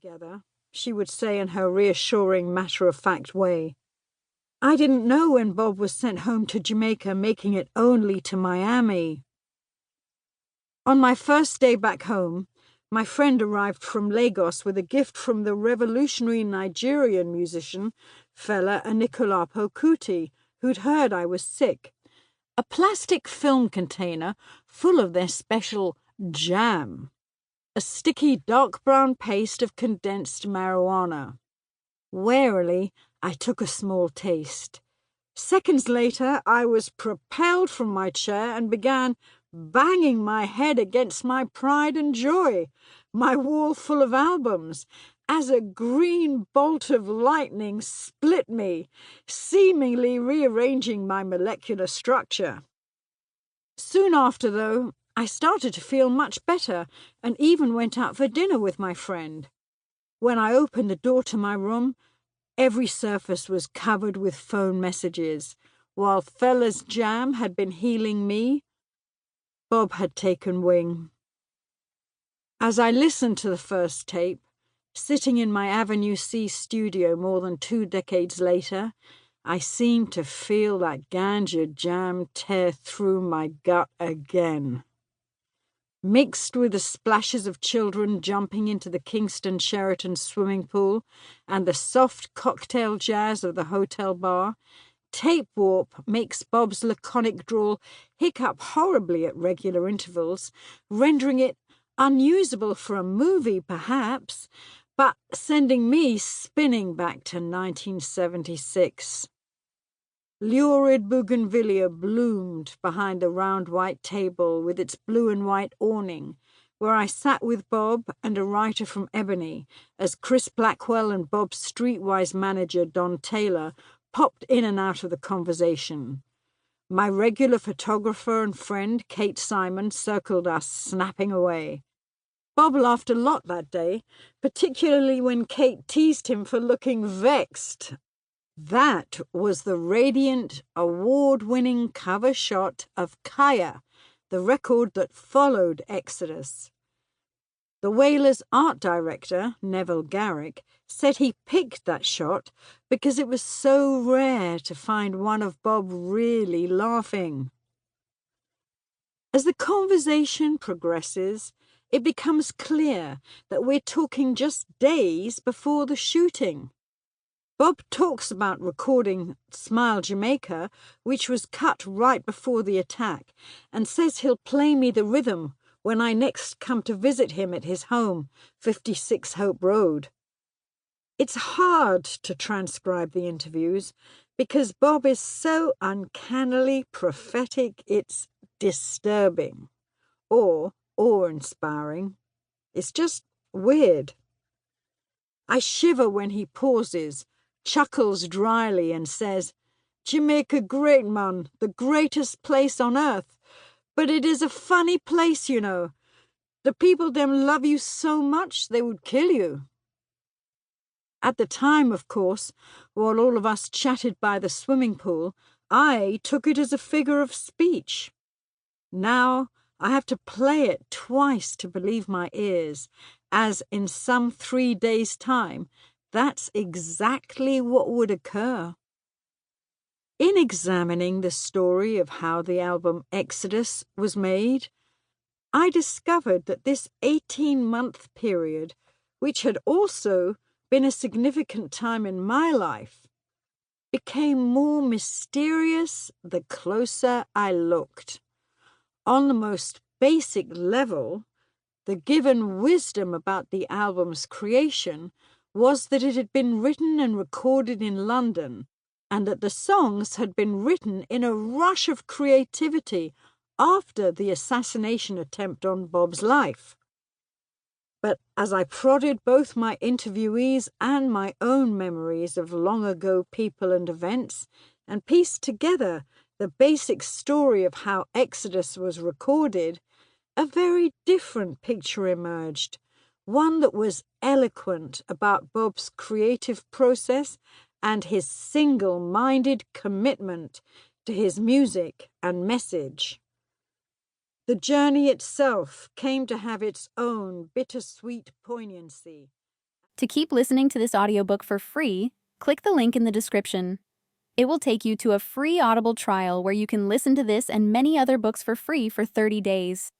together," she would say in her reassuring, matter-of-fact way. "I didn't know when Bob was sent home to Jamaica, making it only to Miami." On my first day back home, my friend arrived from Lagos with a gift from the revolutionary Nigerian musician Fela Anikulapo Kuti, who'd heard I was sick. A plastic film container full of their special jam, a sticky dark brown paste of condensed marijuana. Warily, I took a small taste. Seconds later, I was propelled from my chair and began banging my head against my pride and joy, my wall full of albums, as a green bolt of lightning split me, seemingly rearranging my molecular structure. Soon after, though, I started to feel much better and even went out for dinner with my friend. When I opened the door to my room, every surface was covered with phone messages. While Fela's jam had been healing me, Bob had taken wing. As I listened to the first tape, sitting in my Avenue C studio more than 2 decades later, I seemed to feel that ganja jam tear through my gut again. Mixed with the splashes of children jumping into the Kingston Sheraton swimming pool and the soft cocktail jazz of the hotel bar, tape warp makes Bob's laconic drawl hiccup horribly at regular intervals, rendering it unusable for a movie, perhaps, but sending me spinning back to 1976. Lurid bougainvillea bloomed behind the round white table with its blue and white awning, where I sat with Bob and a writer from Ebony, as Chris Blackwell and Bob's streetwise manager Don Taylor popped in and out of the conversation. My regular photographer and friend Kate Simon circled us, snapping away. Bob laughed a lot that day, particularly when Kate teased him for looking vexed. That was the radiant, award-winning cover shot of Kaya, the record that followed Exodus. The Wailers' art director, Neville Garrick, said he picked that shot because it was so rare to find one of Bob really laughing. As the conversation progresses, it becomes clear that we're talking just days before the shooting. Bob talks about recording Smile Jamaica, which was cut right before the attack, and says he'll play me the rhythm when I next come to visit him at his home, 56 Hope Road. It's hard to transcribe the interviews because Bob is so uncannily prophetic it's disturbing, or awe-inspiring. It's just weird. I shiver when he pauses, chuckles dryly and says, "Jamaica great, man, the greatest place on earth. But it is a funny place, you know. The people them love you so much they would kill you." At the time, of course, while all of us chatted by the swimming pool, I took it as a figure of speech. Now I have to play it twice to believe my ears, as in some 3 days' time, that's exactly what would occur. In examining the story of how the album Exodus was made, I discovered that this 18-month period, which had also been a significant time in my life, became more mysterious the closer I looked. On the most basic level, the given wisdom about the album's creation was that it had been written and recorded in London, and that the songs had been written in a rush of creativity after the assassination attempt on Bob's life. But as I prodded both my interviewees and my own memories of long-ago people and events, and pieced together the basic story of how Exodus was recorded, a very different picture emerged, one that was eloquent about Bob's creative process and his single-minded commitment to his music and message. The journey itself came to have its own bittersweet poignancy. To keep listening to this audiobook for free, click the link in the description. It will take you to a free Audible trial where you can listen to this and many other books for free for 30 days.